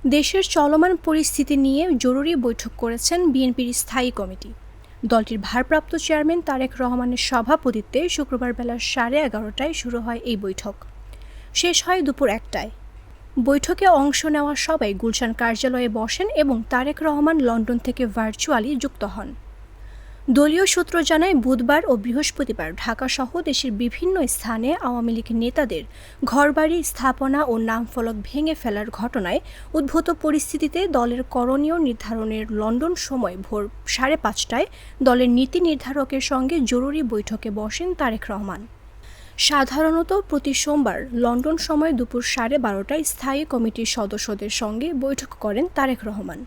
দেশের চলমান পরিস্থিতি নিয়ে জরুরি বৈঠক করেছেন বিএনপির স্থায়ী কমিটি। দলটির ভারপ্রাপ্ত চেয়ারম্যান তারেক রহমানের সভাপতিত্বে শুক্রবার বেলা 11:30টায় শুরু হয় এই বৈঠক। শেষ হয় দুপুর 1টায়। বৈঠকে অংশ নেওয়া সবাই গুলশান কার্যালয়ে বসেন এবং তারেক রহমান লন্ডন থেকে ভার্চুয়ালি যুক্ত হন। দলীয় সূত্র জানায়, বুধবার ও বৃহস্পতিবার ঢাকাসহ দেশের বিভিন্ন স্থানে আওয়ামী লীগ নেতাদের ঘরবাড়ি, স্থাপনা ও নামফলক ভেঙে ফেলার ঘটনায় উদ্ভূত পরিস্থিতিতে দলের করণীয় নির্ধারণের লন্ডন সময় ভোর 5:30টায় দলের নীতি নির্ধারকের সঙ্গে জরুরি বৈঠকে বসেন তারেক রহমান। সাধারণত প্রতি সোমবার লন্ডন সময় দুপুর 12:30টায় স্থায়ী কমিটির সদস্যদের সঙ্গে বৈঠক করেন তারেক রহমান।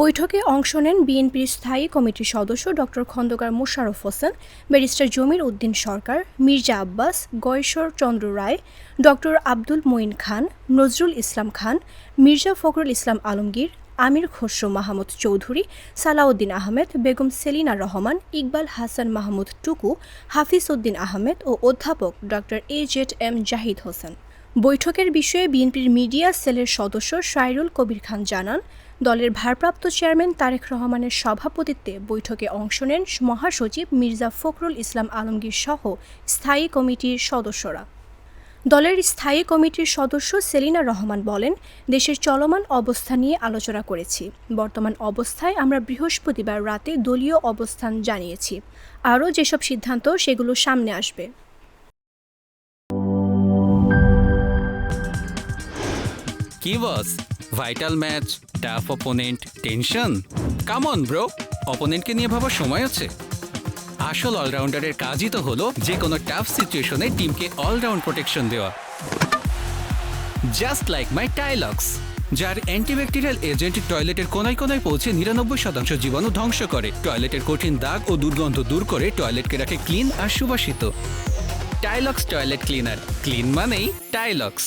বৈঠকে অংশ নেন বিএনপির স্থায়ী কমিটির সদস্য ডক্টর খন্দকার মোশাররফ হোসেন, ব্যারিস্টার জমির উদ্দিন সরকার, মির্জা আব্বাস, গয়েশ্বর চন্দ্র রায়, ডক্টর আব্দুল মঈন খান, নজরুল ইসলাম খান, মির্জা ফখরুল ইসলাম আলমগীর, আমির খসরু মাহমুদ চৌধুরী, সালাউদ্দিন আহমেদ, বেগম সেলিনা রহমান, ইকবাল হাসান মাহমুদ টুকু, হাফিজ উদ্দিন আহমেদ ও অধ্যাপক ডক্টর AZM জাহিদ হোসেন। বৈঠকের বিষয়ে বিএনপির মিডিয়া সেলের সদস্য শায়রুল কবির খান জানান, দলের ভারপ্রাপ্ত চেয়ারম্যান তারেক রহমানের সভাপতিত্বে বৈঠকে অংশ নেন মহাসচিব মির্জা ফখরুল ইসলাম আলমগীর সহ স্থায়ী কমিটির সদস্যরা। দলের স্থায়ী কমিটির সদস্য সেলিনা রহমান বলেন, দেশের চলমান অবস্থা নিয়ে আলোচনা করেছি। বর্তমান অবস্থায় আমরা বৃহস্পতিবার রাতে দলীয় অবস্থান জানিয়েছি। আরও যেসব সিদ্ধান্ত সেগুলো সামনে আসবে। কি boss, vital match, tough opponent, tension? Come on bro, অপোনেন্টকে নিয়ে ভাবার সময় আছে। আসল অলরাউন্ডারের কাজই তো হলো যে কোনো টাফ সিচুয়েশনে টিমকে অলরাউন্ড প্রোটেকশন দেওয়া। জাস্ট লাইক মাই টাইলক্স, যার অ্যান্টিব্যাকটেরিয়াল এজেন্ট টয়লেটের কোনায় কোনায় পৌঁছে 99% জীবাণু ধ্বংস করে, টয়লেটের কঠিন দাগ ও দুর্গন্ধ দূর করে টয়লেটকে রাখে ক্লিন আর সুবাসিত। টাইলক্স টয়লেট ক্লিনার, ক্লিন মানেই টাইলক্স।